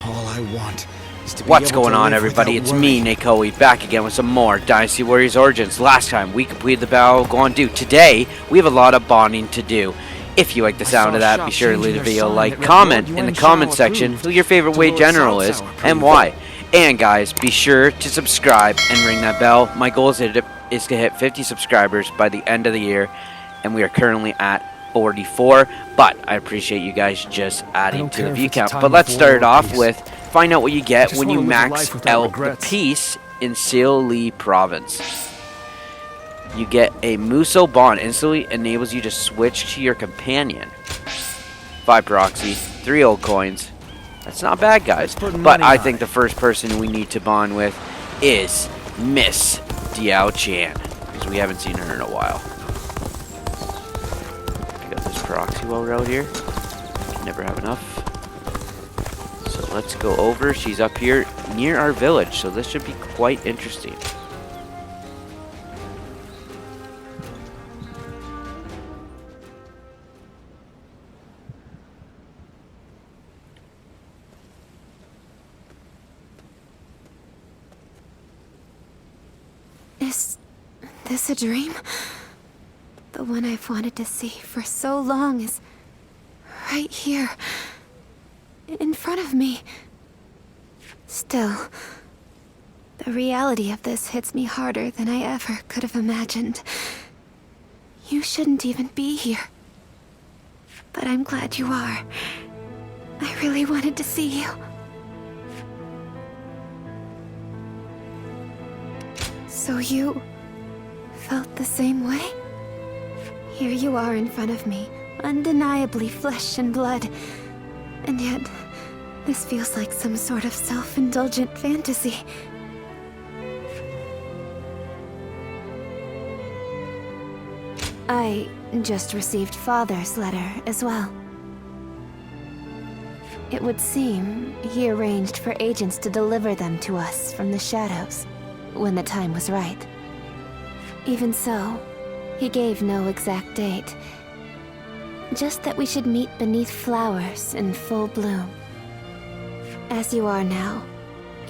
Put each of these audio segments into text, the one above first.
All I want is to be What's able going to on, live everybody? without It's worry. me, NaKoei, back again with some more Dynasty Warriors Origins. Last time, we completed the battle of Guandu. Today, we have a lot of bonding to do. If you like the sound of that, be sure to leave the video a like, comment in the comment section who your favorite WEI general is, and why. And guys, be sure to subscribe and ring that bell. My goal is to hit 50 subscribers by the end of the year, and we are currently at 44, but I appreciate you guys just adding to the view count. But let's start it off with find out what you get when you max out the piece in Xiahou Li province. You get a Muso Bond, instantly enables you to switch to your companion. 5 proxy, 3 old coins. That's not bad, guys. But I think the first person we need to bond with is Miss Diao Chan, because we haven't seen her in a while. Got this proxy while we're out here. Can never have enough. So let's go over. She's up here near our village, so this should be quite interesting. Is this a dream? The one I've wanted to see for so long is right here, in front of me. Still, the reality of this hits me harder than I ever could have imagined. You shouldn't even be here. But I'm glad you are. I really wanted to see you. So you felt the same way? Here you are in front of me, undeniably flesh and blood. And yet, this feels like some sort of self-indulgent fantasy. I just received Father's letter as well. It would seem he arranged for agents to deliver them to us from the shadows when the time was right. Even so, he gave no exact date. Just that we should meet beneath flowers in full bloom. As you are now,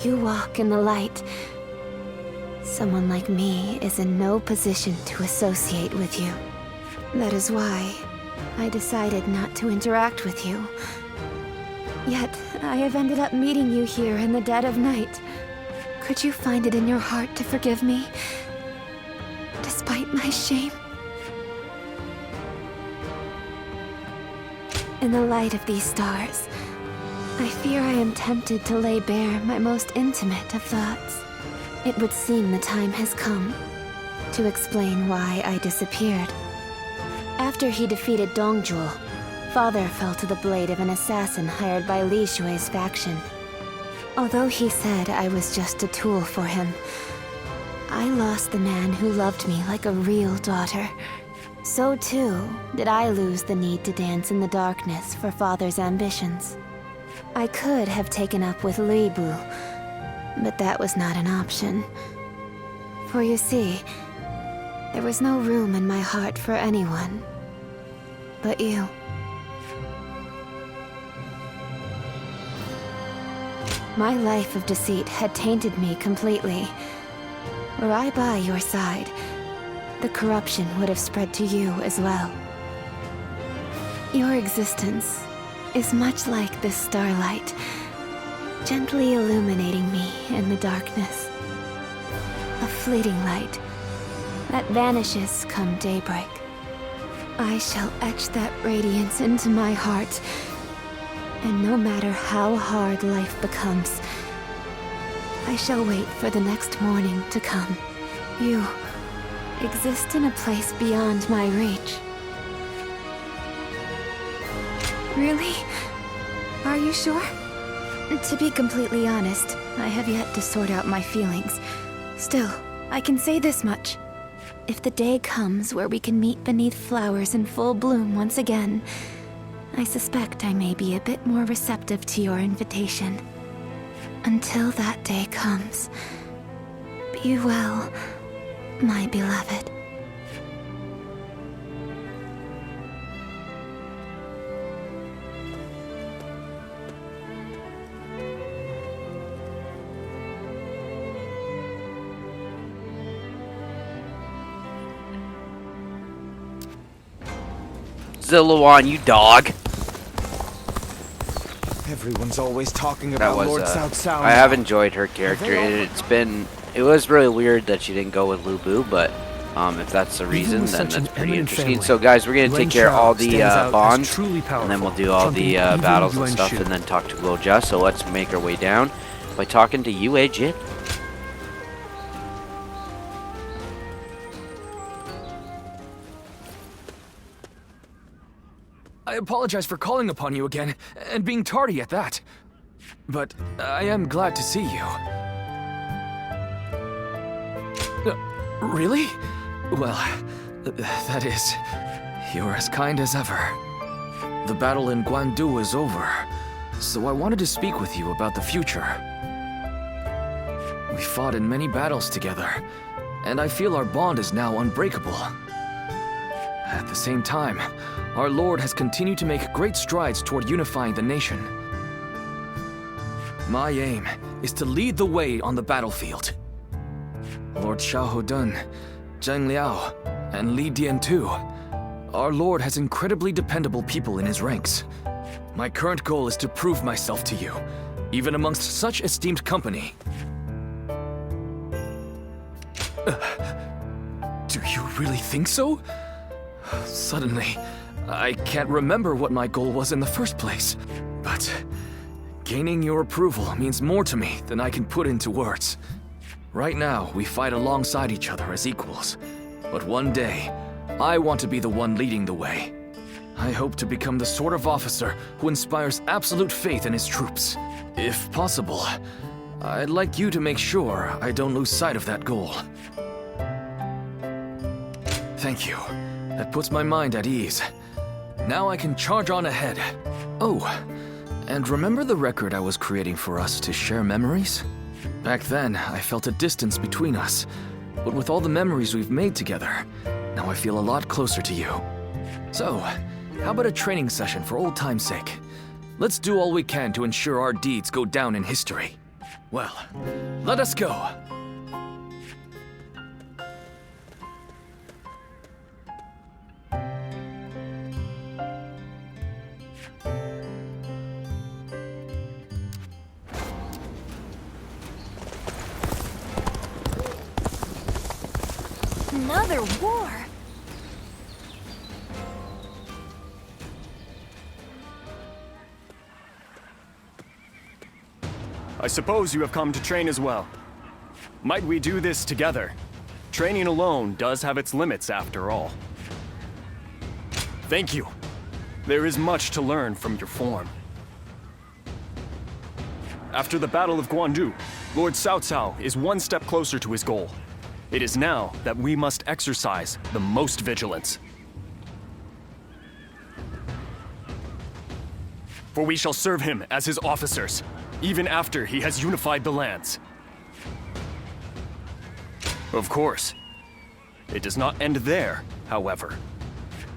you walk in the light. Someone like me is in no position to associate with you. That is why I decided not to interact with you. Yet, I have ended up meeting you here in the dead of night. Could you find it in your heart to forgive me, despite my shame? In the light of these stars, I fear I am tempted to lay bare my most intimate of thoughts. It would seem the time has come to explain why I disappeared. After he defeated Dongjul, Father fell to the blade of an assassin hired by Li Shui's faction. Although he said I was just a tool for him, I lost the man who loved me like a real daughter. So too did I lose the need to dance in the darkness for Father's ambitions. I could have taken up with Li Bu, but that was not an option. For you see, there was no room in my heart for anyone but you. My life of deceit had tainted me completely. Were I by your side, the corruption would have spread to you as well. Your existence is much like this starlight, gently illuminating me in the darkness. A fleeting light that vanishes come daybreak. I shall etch that radiance into my heart, and no matter how hard life becomes, I shall wait for the next morning to come. You exist in a place beyond my reach. Really? Are you sure? To be completely honest, I have yet to sort out my feelings. Still, I can say this much. If the day comes where we can meet beneath flowers in full bloom once again, I suspect I may be a bit more receptive to your invitation. Until that day comes, be well, my beloved. Ziluan, you dog. Everyone's always talking That about was, Lord Cao Cao. I have enjoyed her character. It was really weird that she didn't go with Lu Bu, but if that's the reason, then that's pretty interesting. So guys, we're gonna take care of all the bonds, and then we'll do all the battles and stuff, and then talk to Guo Jia. So let's make our way down by talking to Yue Jin. I apologize for calling upon you again, and being tardy at that. But I am glad to see you. Really? Well, that is, you're as kind as ever. The battle in Guandu is over, so I wanted to speak with you about the future. We fought in many battles together, and I feel our bond is now unbreakable. At the same time, our Lord has continued to make great strides toward unifying the nation. My aim is to lead the way on the battlefield. Lord Xiahou Dun, Zhang Liao, and Li Dian too. Our Lord has incredibly dependable people in his ranks. My current goal is to prove myself to you, even amongst such esteemed company. Do you really think so? Suddenly, I can't remember what my goal was in the first place. But gaining your approval means more to me than I can put into words. Right now, we fight alongside each other as equals. But one day, I want to be the one leading the way. I hope to become the sort of officer who inspires absolute faith in his troops. If possible, I'd like you to make sure I don't lose sight of that goal. Thank you. That puts my mind at ease. Now I can charge on ahead. Oh, and remember the record I was creating for us to share memories? Back then, I felt a distance between us. But with all the memories we've made together, now I feel a lot closer to you. So, how about a training session for old time's sake? Let's do all we can to ensure our deeds go down in history. Well, let us go. Another war? I suppose you have come to train as well. Might we do this together? Training alone does have its limits after all. Thank you. There is much to learn from your form. After the Battle of Guandu, Lord Cao Cao is one step closer to his goal. It is now that we must exercise the most vigilance. For we shall serve him as his officers, even after he has unified the lands. Of course. It does not end there, however.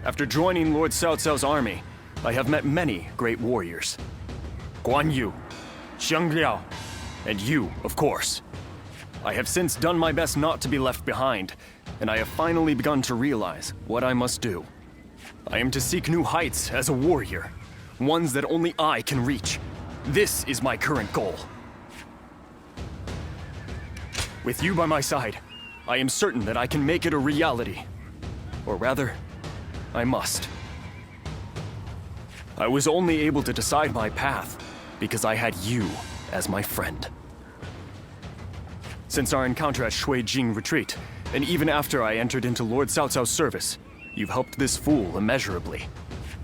After joining Lord Cao Cao's army, I have met many great warriors. Guan Yu, Xiang Liao, and you, of course. I have since done my best not to be left behind, and I have finally begun to realize what I must do. I am to seek new heights as a warrior, ones that only I can reach. This is my current goal. With you by my side, I am certain that I can make it a reality. Or rather, I must. I was only able to decide my path because I had you as my friend. Since our encounter at Shui Jing Retreat, and even after I entered into Lord Cao Cao's service, you've helped this fool immeasurably.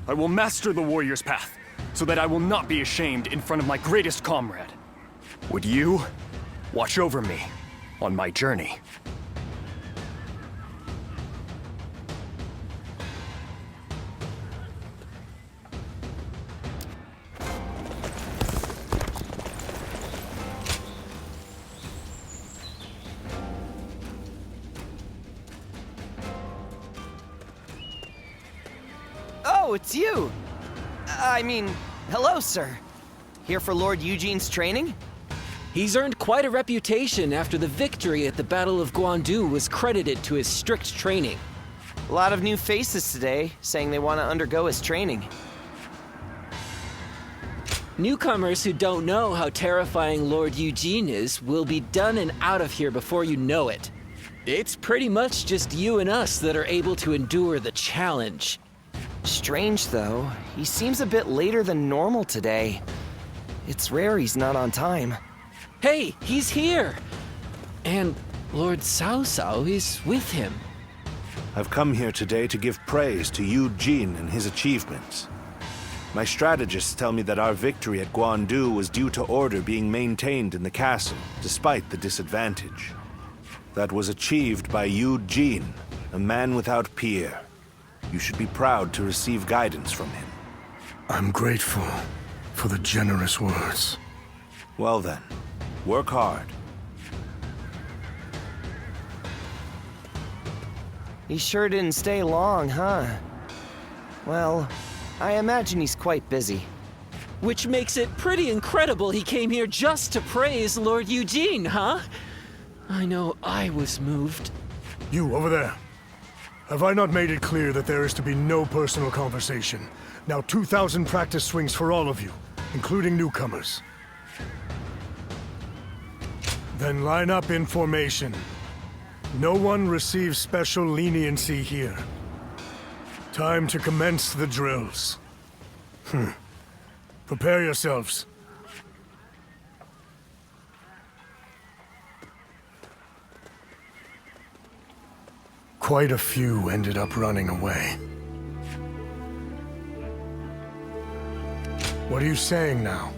I will master the warrior's path, so that I will not be ashamed in front of my greatest comrade. Would you watch over me on my journey? Oh, it's you! I mean, hello, sir. Here for Lord Eugene's training? He's earned quite a reputation after the victory at the Battle of Guandu was credited to his strict training. A lot of new faces today, saying they want to undergo his training. Newcomers who don't know how terrifying Lord Yue Jin is will be done and out of here before you know it. It's pretty much just you and us that are able to endure the challenge. Strange, though. He seems a bit later than normal today. It's rare he's not on time. Hey, he's here! And Lord Cao is with him. I've come here today to give praise to Yue Jin and his achievements. My strategists tell me that our victory at Guandu was due to order being maintained in the castle, despite the disadvantage. That was achieved by Yue Jin, a man without peer. You should be proud to receive guidance from him. I'm grateful for the generous words. Well then, work hard. He sure didn't stay long, huh? Well, I imagine he's quite busy. Which makes it pretty incredible he came here just to praise Lord Yue Jin, huh? I know I was moved. You, over there. Have I not made it clear that there is to be no personal conversation? Now 2,000 practice swings for all of you, including newcomers. Then line up in formation. No one receives special leniency here. Time to commence the drills. Prepare yourselves. Quite a few ended up running away. What are you saying now?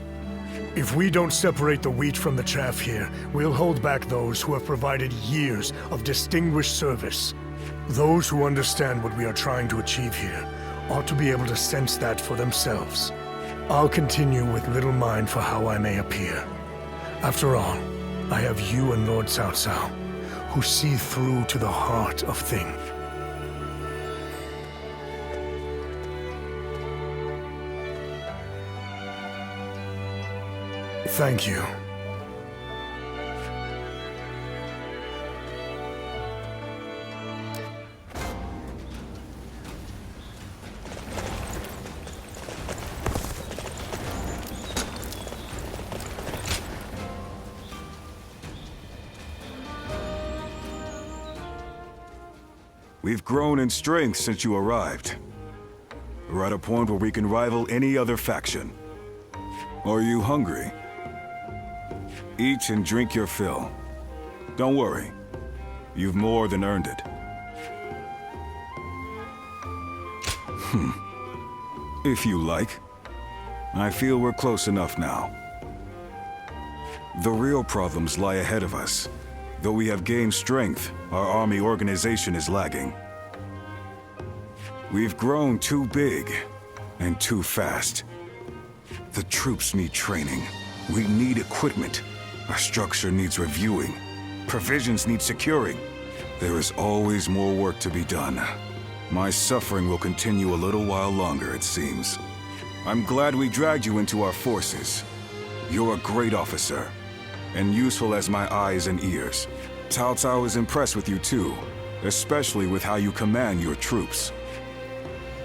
If we don't separate the wheat from the chaff here, we'll hold back those who have provided years of distinguished service. Those who understand what we are trying to achieve here ought to be able to sense that for themselves. I'll continue with little mind for how I may appear. After all, I have you and Lord Cao, who see through to the heart of things. Thank you. We've grown in strength since you arrived. We're at a point where we can rival any other faction. Are you hungry? Eat and drink your fill. Don't worry. You've more than earned it. If you like. I feel we're close enough now. The real problems lie ahead of us. Though we have gained strength, our army organization is lagging. We've grown too big and too fast. The troops need training. We need equipment. Our structure needs reviewing. Provisions need securing. There is always more work to be done. My suffering will continue a little while longer, it seems. I'm glad we dragged you into our forces. You're a great officer, and useful as my eyes and ears. Cao is impressed with you too, especially with how you command your troops.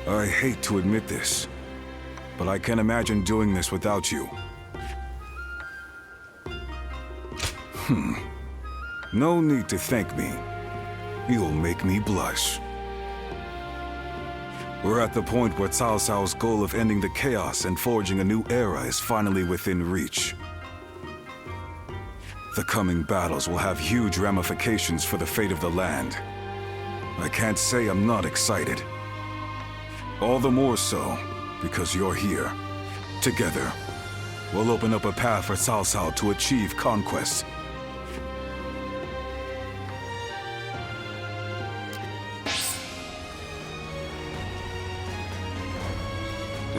I hate to admit this, but I can't imagine doing this without you. No need to thank me. You'll make me blush. We're at the point where Cao Cao's goal of ending the chaos and forging a new era is finally within reach. The coming battles will have huge ramifications for the fate of the land. I can't say I'm not excited. All the more so, because you're here. Together, we'll open up a path for Cao Cao to achieve conquest.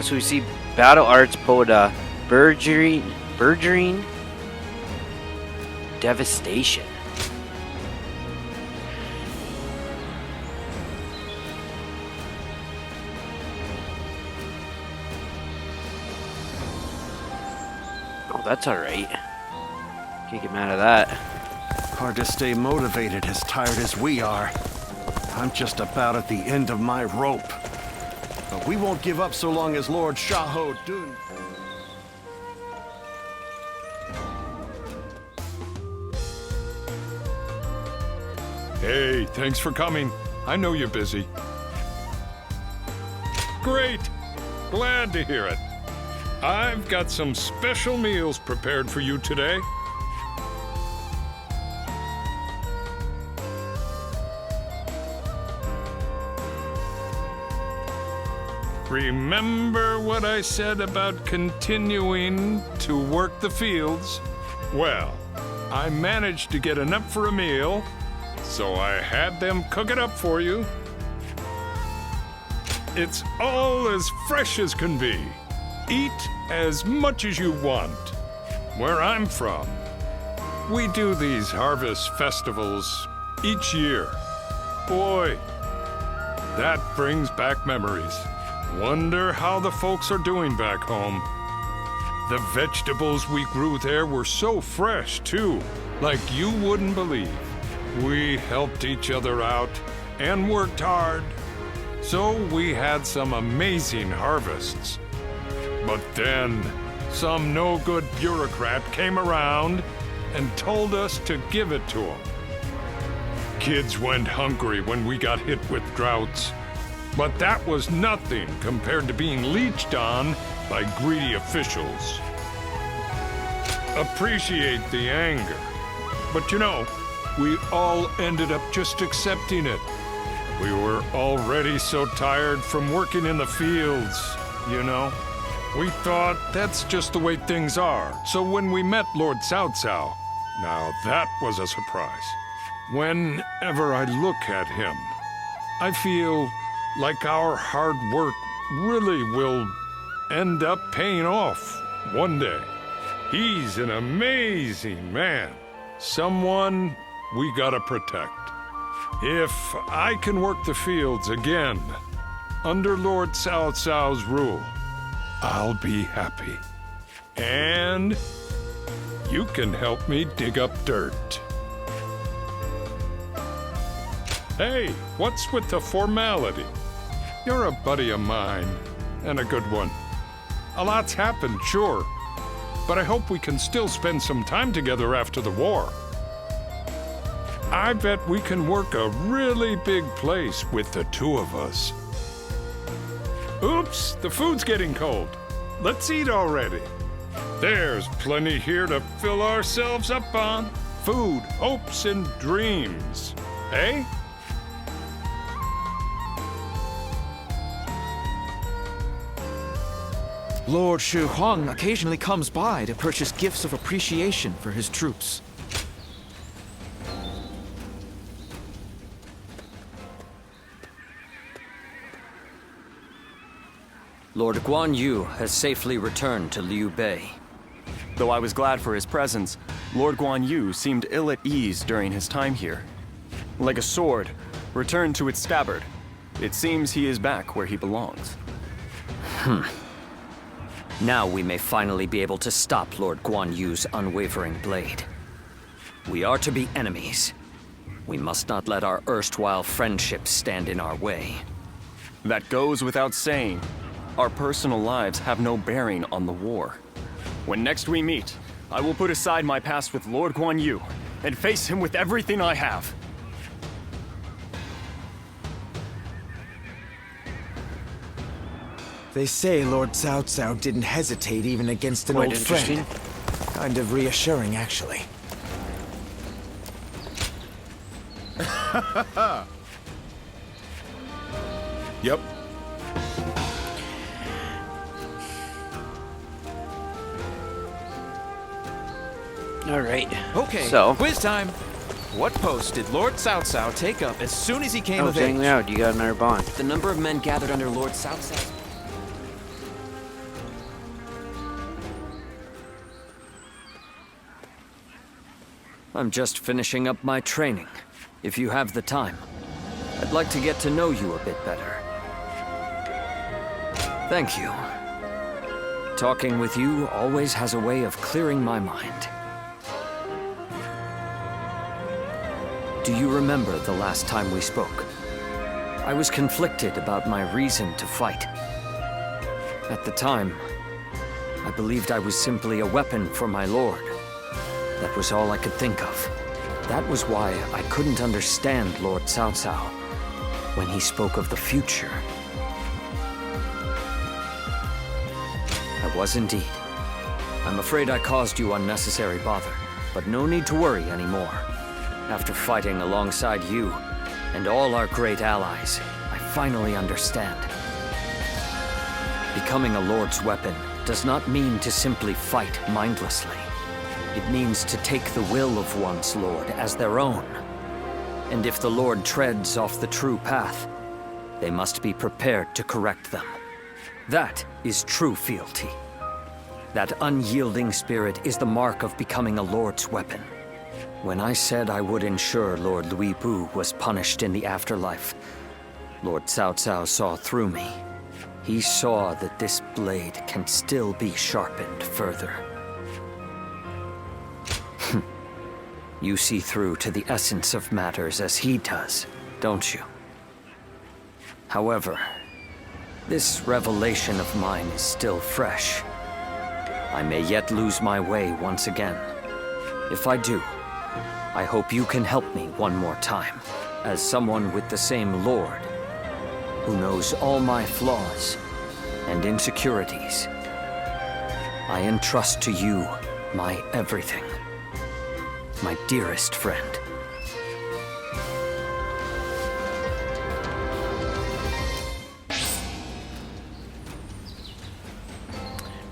So we see battle arts Boda, burgeoning devastation. Oh, that's alright. Can't get mad at that. Hard to stay motivated as tired as we are. I'm just about at the end of my rope. But we won't give up so long as Lord Xiahou Dun. Hey, thanks for coming. I know you're busy. Great! Glad to hear it. I've got some special meals prepared for you today. Remember what I said about continuing to work the fields? Well, I managed to get enough for a meal, so I had them cook it up for you. It's all as fresh as can be. Eat as much as you want. Where I'm from, we do these harvest festivals each year. Boy, that brings back memories. Wonder how the folks are doing back home. The vegetables we grew there were so fresh, too, like you wouldn't believe. We helped each other out and worked hard, so we had some amazing harvests. But then, some no-good bureaucrat came around and told us to give it to him. Kids went hungry when we got hit with droughts. But that was nothing compared to being leeched on by greedy officials. Appreciate the anger. But you know, we all ended up just accepting it. We were already so tired from working in the fields, you know. We thought that's just the way things are. So when we met Lord Cao Cao, now that was a surprise. Whenever I look at him, I feel like our hard work really will end up paying off one day. He's an amazing man, someone we gotta protect. If I can work the fields again, under Lord Cao Cao's rule, I'll be happy. And you can help me dig up dirt. Hey, what's with the formality? You're a buddy of mine, and a good one. A lot's happened, sure, but I hope we can still spend some time together after the war. I bet we can work a really big place with the two of us. Oops, the food's getting cold. Let's eat already. There's plenty here to fill ourselves up on. Food, hopes, and dreams. Eh? Lord Shu Huang occasionally comes by to purchase gifts of appreciation for his troops. Lord Guan Yu has safely returned to Liu Bei. Though I was glad for his presence, Lord Guan Yu seemed ill at ease during his time here. Like a sword, returned to its scabbard, it seems he is back where he belongs. Now we may finally be able to stop Lord Guan Yu's unwavering blade. We are to be enemies. We must not let our erstwhile friendships stand in our way. That goes without saying. Our personal lives have no bearing on the war. When next we meet, I will put aside my past with Lord Guan Yu and face him with everything I have. They say Lord Cao Cao didn't hesitate even against an Quite old friend. interesting. Kind of reassuring, actually. Yep. All right. Okay, So, quiz time. What post did Lord Cao Cao take up as soon as he came oh, of Zhang age? Liao, you got another bond. The number of men gathered under Lord Cao Cao. I'm just finishing up my training. If you have the time, I'd like to get to know you a bit better. Thank you. Talking with you always has a way of clearing my mind. Do you remember the last time we spoke? I was conflicted about my reason to fight. At the time, I believed I was simply a weapon for my lord. That was all I could think of. That was why I couldn't understand Lord Cao Cao when he spoke of the future. I was indeed. I'm afraid I caused you unnecessary bother, but no need to worry anymore. After fighting alongside you and all our great allies, I finally understand. Becoming a Lord's weapon does not mean to simply fight mindlessly. It means to take the will of one's Lord as their own. And if the Lord treads off the true path, they must be prepared to correct them. That is true fealty. That unyielding spirit is the mark of becoming a Lord's weapon. When I said I would ensure Lord Louis Bu was punished in the afterlife, Lord Cao Cao saw through me. He saw that this blade can still be sharpened further. You see through to the essence of matters as he does, don't you? However, this revelation of mine is still fresh. I may yet lose my way once again. If I do, I hope you can help me one more time, as someone with the same Lord, who knows all my flaws and insecurities. I entrust to you my everything, my dearest friend.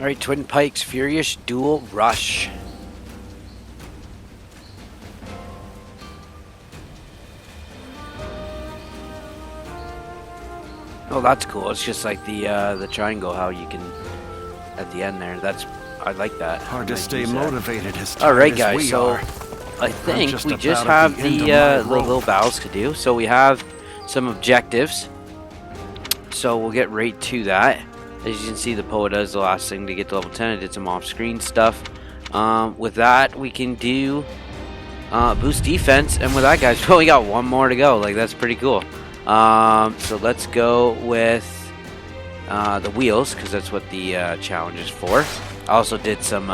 Alright, Twin Pikes Furious Dual Rush. Oh, that's cool. It's just like the triangle, how you can at the end there. I like that. Hard to stay motivated as all right, tired as guys. we So are. I think just we just about at have the end the of my rope. little battles to do. So we have some objectives. So we'll get right to that. As you can see, the Poe does the last thing to get to level 10. I did some off-screen stuff. With that, we can do boost defense. And with that, guys, we only got one more to go. Like, that's pretty cool. So let's go with the wheels, because that's what the challenge is for. I also did some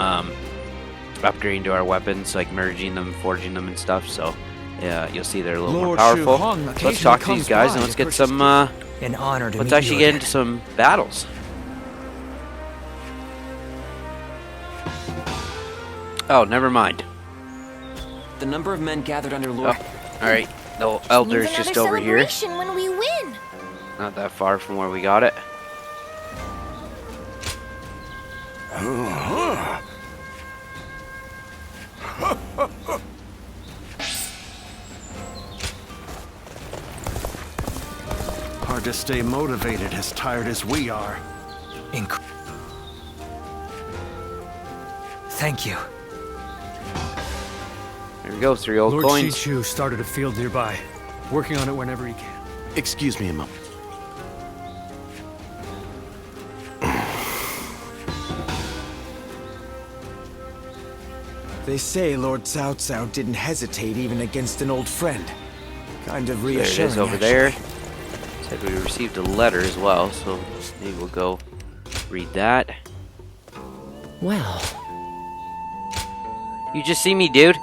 upgrading to our weapons, like merging them, forging them and stuff. So yeah, you'll see they're a little more powerful. Let's talk to these guys and let's get some an honor to let's actually get into some battles. Oh, never mind. The number of men gathered under Lord. Oh, all right, the elder's just over here. When we win. Not that far from where we got it. Hard to stay motivated as tired as we are. Thank you. There we go, 3 old Lord coins. Shichu started a field nearby, working on it whenever he can. Excuse me a moment. They say Lord Cao Cao didn't hesitate even against an old friend. Kind of There it reassuring. is over there. Said we received a letter as well, so maybe we'll go read that. Well, you just see me, dude.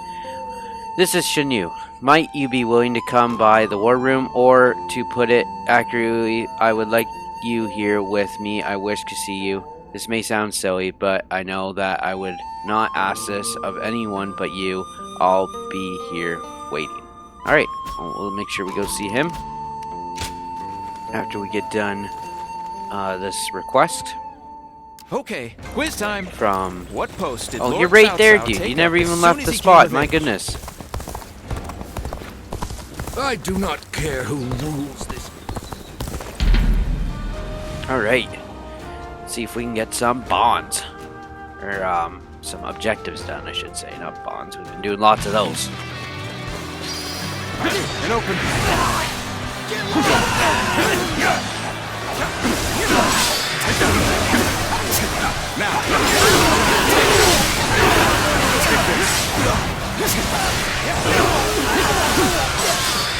This is Xun Yu. Might you be willing to come by the war room, or to put it accurately, I would like you here with me. I wish to see you. This may sound silly, but I know that I would not ask this of anyone but you. I'll be here waiting. Alright, we'll make sure we go see him after we get done this request. Okay, quiz time. From what post did oh, Lord you're right Cao there, Cao dude. take You never up even as left soon the as he spot. came My of age? goodness. I do not care who rules this. Alright. Let's see if we can get some bonds. Or, some objectives done, I should say. Not bonds. We've been doing lots of those. And open. Now.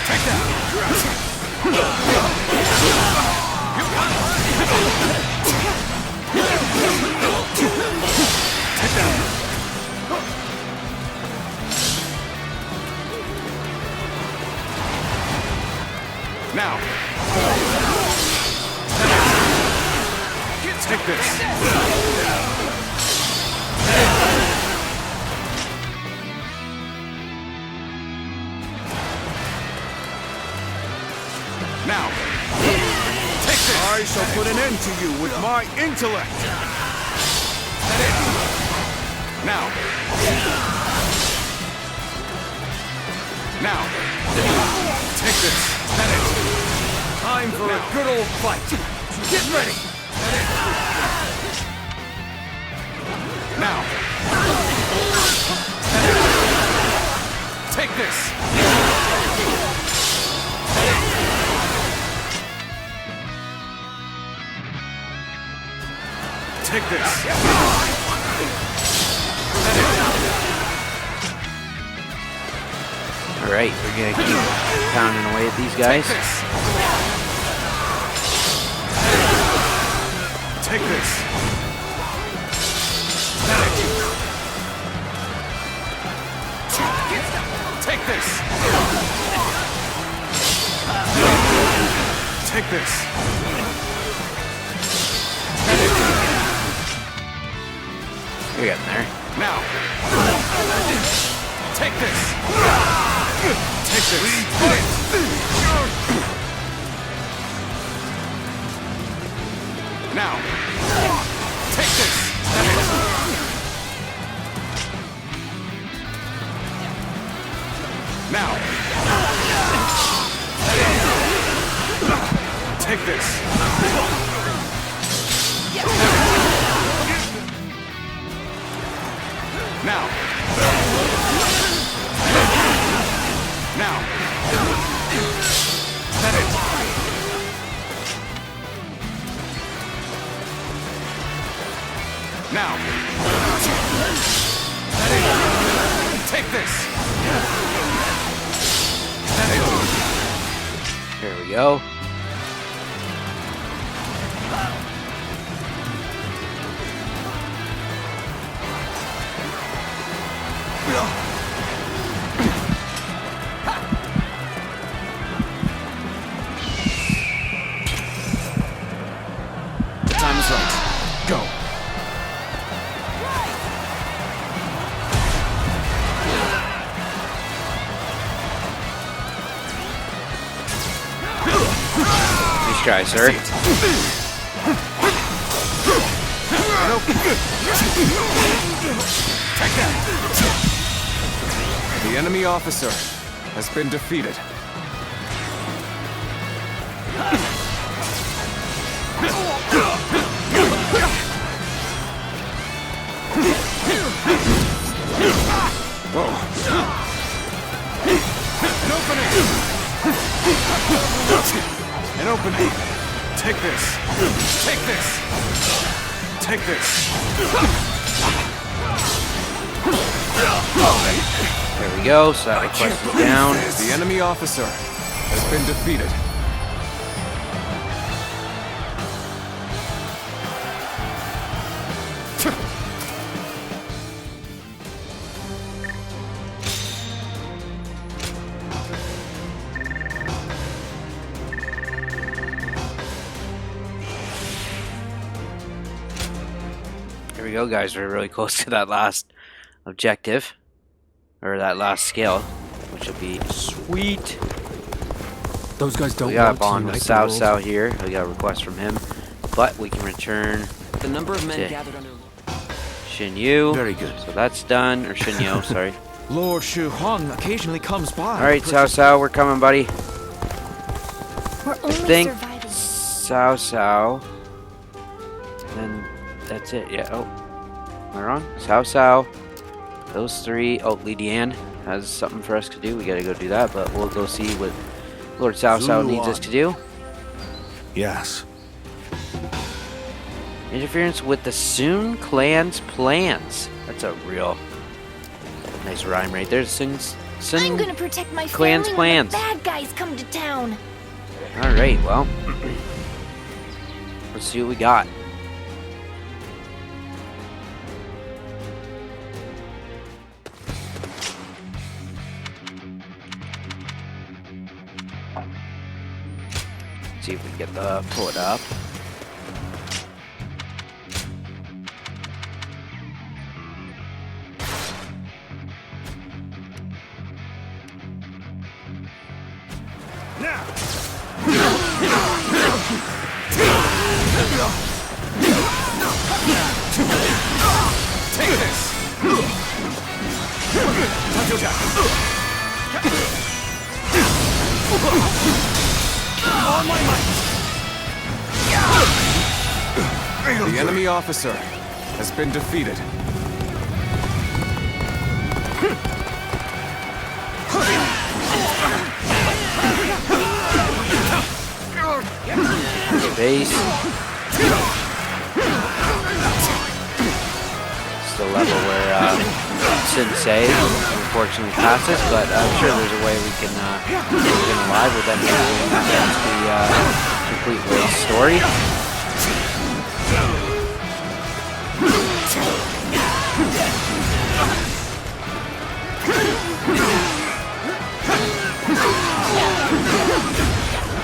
Take that. Now. Take this. Now. Take this. I shall put an end to you with my intellect. Now. Now. Take this. Time for a good old fight. Get ready. Now. Take this. Take this. Alright, we're gonna keep pounding away at these guys. Take this. Take this. Take this. You're getting there. Now. Take this. Take this. Now. Take this. Now. Take this. Now. Now. Now. Take this. There we go. Time is right. Go. Nice try, sir. Take that. The enemy officer has been defeated. An opening. Take this. Take this. Take this. There we go. Side quest is down. The enemy officer has been defeated. Here we go, guys. We're really close to that last objective. Or that last skill. Which will be sweet. Those guys don't We got a want to bond with unite the Xiahou world. here. We got a request from him. But we can return The number of men to gathered under Xun Yu. Very good. So that's done. Or Xun Yu, sorry. Lord Shu Huang occasionally comes by. Alright, Xiahou, we're coming, buddy. We're I only think surviving. Xiahou. And that's it. Yeah. Oh. Am I wrong? Xiahou. Those three. Oh, Dian has something for us to do. We gotta go do that, but we'll go see what Lord Xiahou needs us to do. Yes. Interference with the Xun clan's plans. That's a real nice rhyme right there. I'm Xun gonna protect my clan's family when plans. the bad guys come to town. Alright, well. Let's see what we got. See if we can get the pull it up. Take this! On my might! The enemy officer has been defeated. Base. It's the level where Sensei unfortunately passes, but I'm sure there's a way we can get him alive with that doing the complete race story.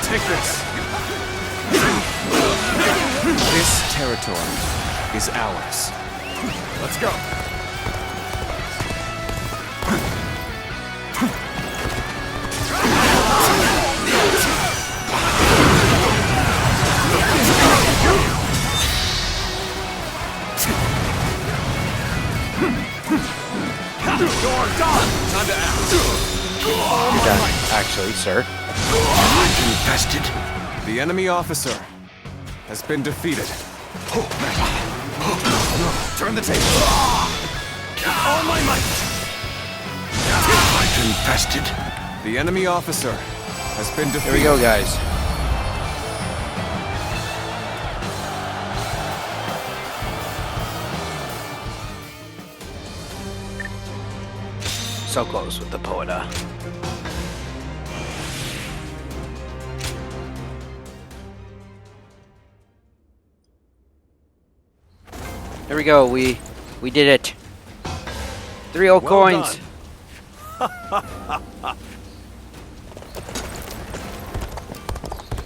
Take this. This territory is ours. Let's go. You're done. Time to act. You're done, actually, sir. Infested. The enemy officer has been defeated. Turn the table. On my might. I'm infested. The enemy officer has been defeated. Here we go, guys. So close with the Poeta. There we go. We did it. 3 old coins.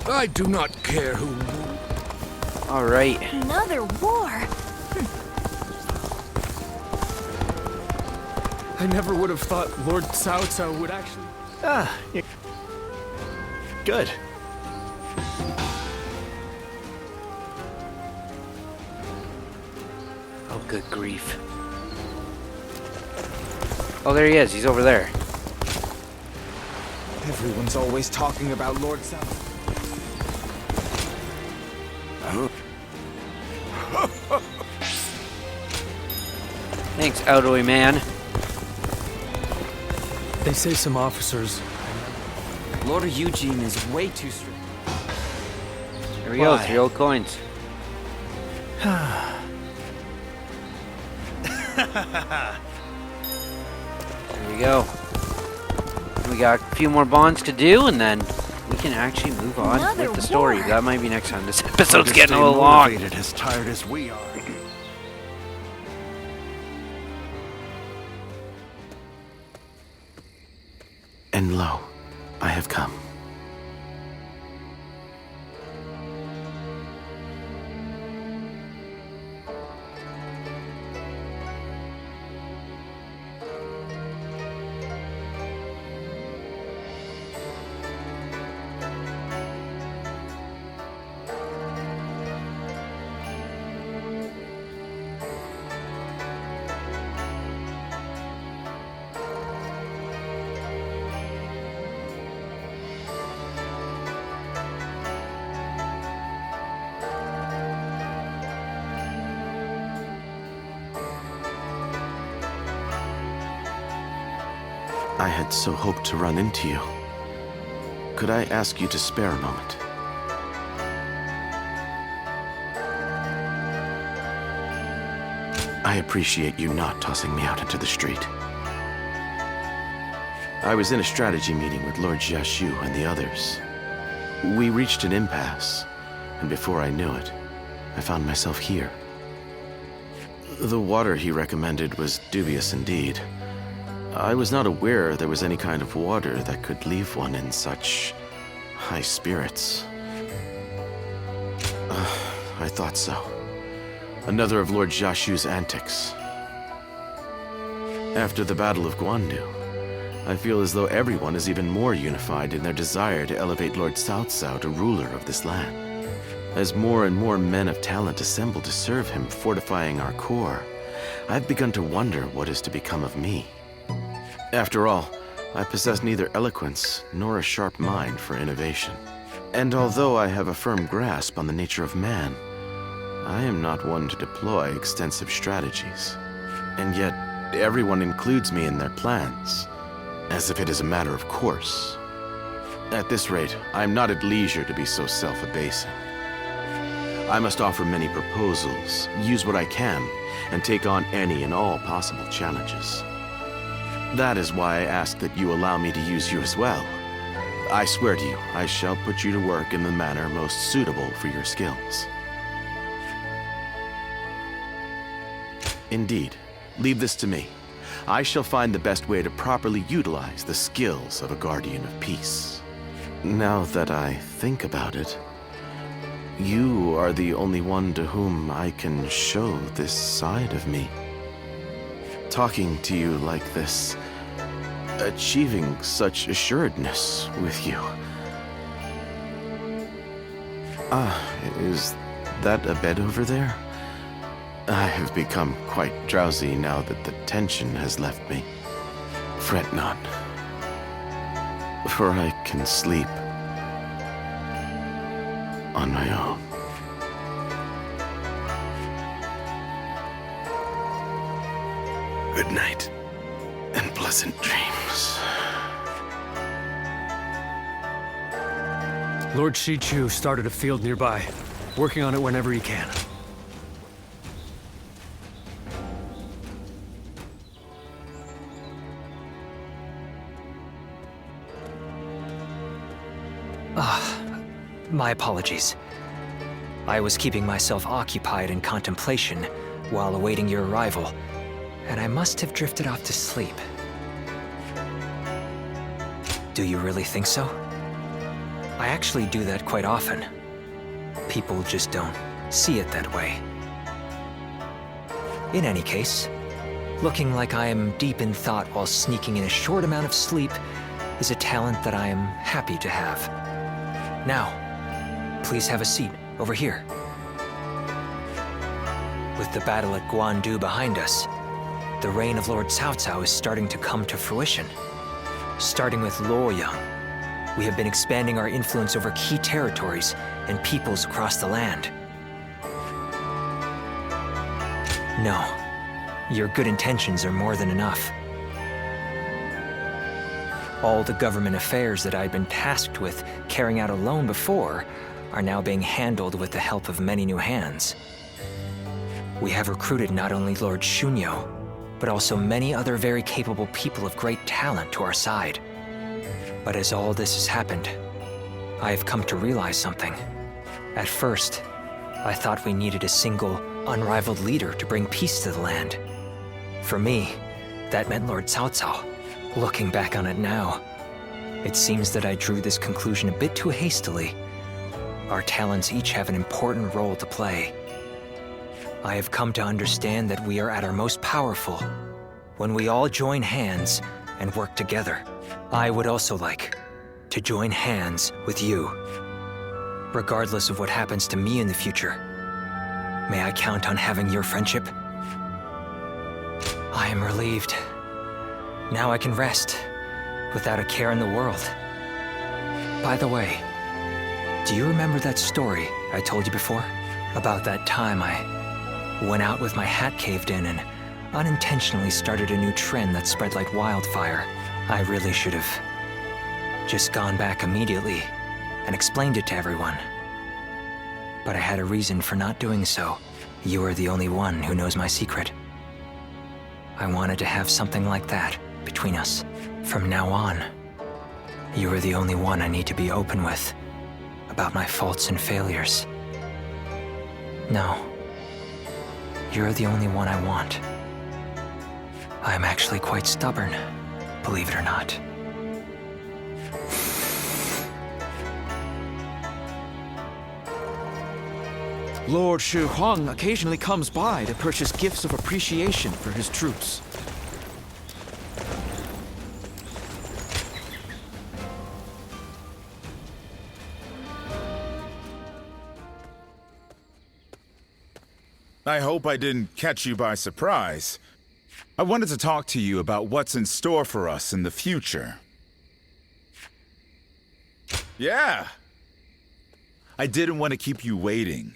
I do not care who. All right. Another war. I never would have thought Lord Cao Cao would actually... Good. Oh, good grief. Oh, there he is. He's over there. Everyone's always talking about Lord Cao. Thanks, elderly man. They say some officers... Lord Yue Jin is way too strict. There we go. 3 old coins. There we go. We got a few more bonds to do, and then we can actually move on with the story. That might be next time. This episode's getting a little long. As tired as we are. And lo, I have come. I had so hoped to run into you. Could I ask you to spare a moment? I appreciate you not tossing me out into the street. I was in a strategy meeting with Lord Xiahou and the others. We reached an impasse, and before I knew it, I found myself here. The water he recommended was dubious indeed. I was not aware there was any kind of water that could leave one in such high spirits. I thought so. Another of Lord Xiaoshu's antics. After the Battle of Guandu, I feel as though everyone is even more unified in their desire to elevate Lord Cao Cao to ruler of this land. As more and more men of talent assemble to serve him, fortifying our core, I've begun to wonder what is to become of me. After all, I possess neither eloquence nor a sharp mind for innovation. And although I have a firm grasp on the nature of man, I am not one to deploy extensive strategies. And yet, everyone includes me in their plans, as if it is a matter of course. At this rate, I am not at leisure to be so self-abasing. I must offer many proposals, use what I can, and take on any and all possible challenges. That is why I ask that you allow me to use you as well. I swear to you, I shall put you to work in the manner most suitable for your skills. Indeed. Leave this to me. I shall find the best way to properly utilize the skills of a guardian of peace. Now that I think about it, you are the only one to whom I can show this side of me. Talking to you like this, achieving such assuredness with you. Is that a bed over there? I have become quite drowsy now that the tension has left me. Fret not, for I can sleep on my own. Good night, and pleasant dreams. Lord Shichu started a field nearby, working on it whenever he can. My apologies. I was keeping myself occupied in contemplation while awaiting your arrival, and I must have drifted off to sleep. Do you really think so? I actually do that quite often. People just don't see it that way. In any case, looking like I am deep in thought while sneaking in a short amount of sleep is a talent that I am happy to have. Now, please have a seat over here. With the battle at Guandu behind us, the reign of Lord Cao Cao is starting to come to fruition. Starting with Luoyang, we have been expanding our influence over key territories and peoples across the land. No, your good intentions are more than enough. All the government affairs that I'd been tasked with carrying out alone before are now being handled with the help of many new hands. We have recruited not only Lord Xun Yu, but also many other very capable people of great talent to our side. But as all this has happened, I have come to realize something. At first, I thought we needed a single, unrivaled leader to bring peace to the land. For me, that meant Lord Cao Cao. Looking back on it now, it seems that I drew this conclusion a bit too hastily. Our talents each have an important role to play. I have come to understand that we are at our most powerful when we all join hands and work together. I would also like to join hands with you. Regardless of what happens to me in the future, may I count on having your friendship? I am relieved. Now I can rest, without a care in the world. By the way, do you remember that story I told you before? About that time I went out with my hat caved in and unintentionally started a new trend that spread like wildfire. I really should have just gone back immediately and explained it to everyone. But I had a reason for not doing so. You are the only one who knows my secret. I wanted to have something like that between us. From now on, you are the only one I need to be open with about my faults and failures. No. You're the only one I want. I'm actually quite stubborn, believe it or not. Lord Shu Huang occasionally comes by to purchase gifts of appreciation for his troops. I hope I didn't catch you by surprise. I wanted to talk to you about what's in store for us in the future. Yeah! I didn't want to keep you waiting.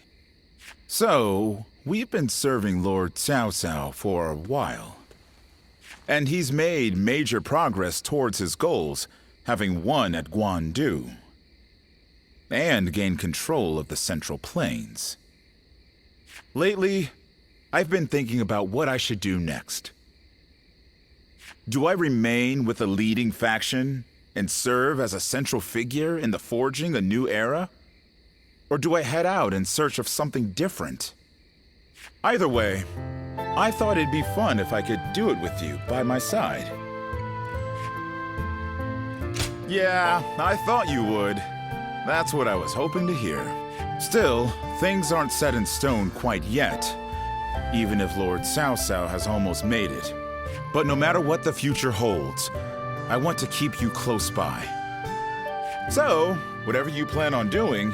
So, we've been serving Lord Cao Cao for a while. And he's made major progress towards his goals, having won at Guandu. And gained control of the Central Plains. Lately, I've been thinking about what I should do next. Do I remain with the leading faction and serve as a central figure in the forging a new era? Or do I head out in search of something different? Either way, I thought it'd be fun if I could do it with you by my side. Yeah, I thought you would. That's what I was hoping to hear. Still, things aren't set in stone quite yet, even if Lord Cao Cao has almost made it. But no matter what the future holds, I want to keep you close by. So, whatever you plan on doing,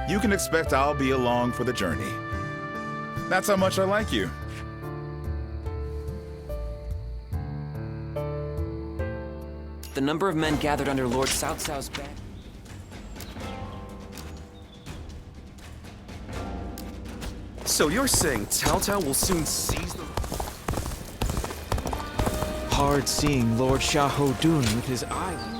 you can expect I'll be along for the journey. That's how much I like you. The number of men gathered under Lord Cao Cao's banner. So you're saying Cao Cao will soon seize the... Hard seeing Lord Xiahou Dun with his island.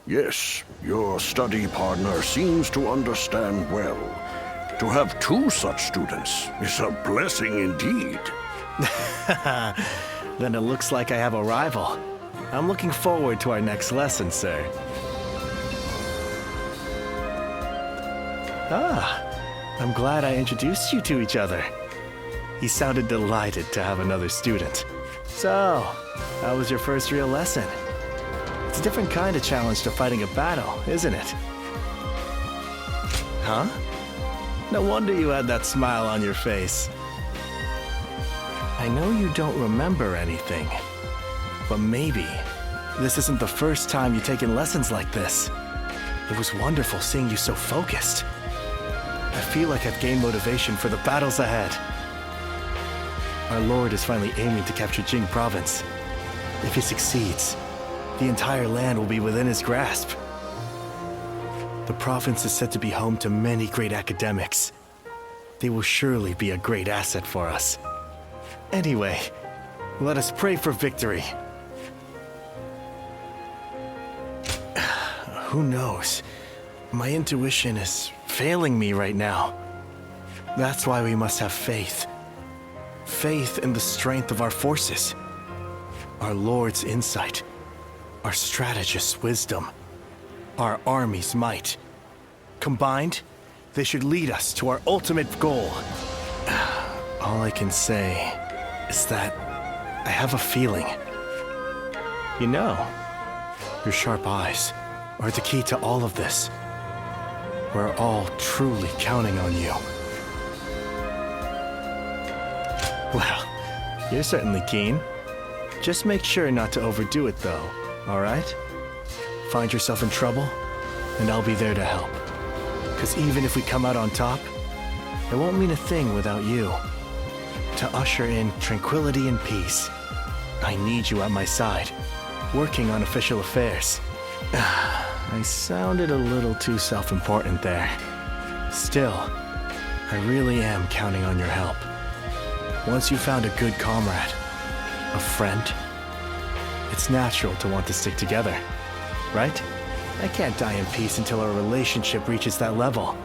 Yes, your study partner seems to understand well. To have two such students is a blessing indeed. Then it looks like I have a rival. I'm looking forward to our next lesson, sir. I'm glad I introduced you to each other. He sounded delighted to have another student. So, how was your first real lesson? It's a different kind of challenge to fighting a battle, isn't it? Huh? No wonder you had that smile on your face. I know you don't remember anything, but maybe this isn't the first time you've taken lessons like this. It was wonderful seeing you so focused. I feel like I've gained motivation for the battles ahead. Our lord is finally aiming to capture Jing province. If he succeeds, the entire land will be within his grasp. The province is said to be home to many great academics. They will surely be a great asset for us. Anyway, let us pray for victory. Who knows? My intuition is failing me right now. That's why we must have faith. Faith in the strength of our forces. Our Lord's insight. Our strategist's wisdom. Our army's might. Combined, they should lead us to our ultimate goal. All I can say is that I have a feeling. You know, your sharp eyes are the key to all of this. We're all truly counting on you. Well, you're certainly keen. Just make sure not to overdo it, though, all right? Find yourself in trouble, and I'll be there to help. Because even if we come out on top, it won't mean a thing without you. To usher in tranquility and peace, I need you at my side, working on official affairs. I sounded a little too self-important there. Still, I really am counting on your help. Once you've found a good comrade, a friend, it's natural to want to stick together, right? I can't die in peace until our relationship reaches that level.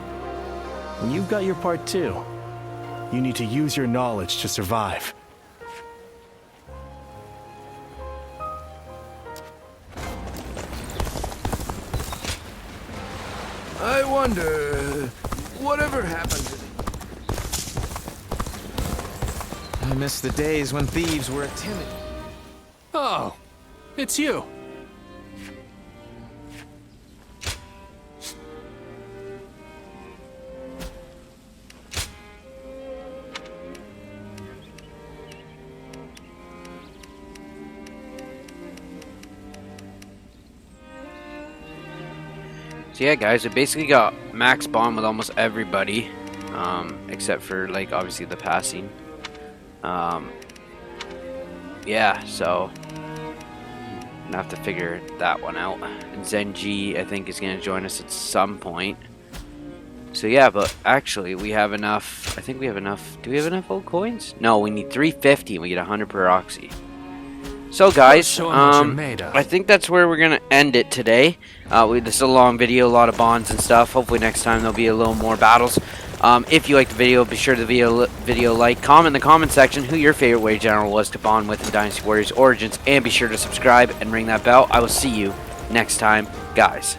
And you've got your part too. You need to use your knowledge to survive. wonder, whatever happened to I miss the days when thieves were timid. Oh, it's you. So yeah, guys, we basically got max bond with almost everybody, except for, like, obviously the passing. Yeah, so I'm gonna have to figure that one out. And Zenji, I think, is gonna join us at some point. So yeah, but actually we have enough. I think we have enough. Do we have enough old coins? No, we need 350 and we get 100 per oxy. So guys, I think that's where we're gonna end it today. This is a long video, a lot of bonds and stuff. Hopefully next time there'll be a little more battles. If you liked the video, be sure to video like, comment in the comment section who your favorite WEI general was to bond with in Dynasty Warriors Origins, and be sure to subscribe and ring that bell. I will see you next time, guys.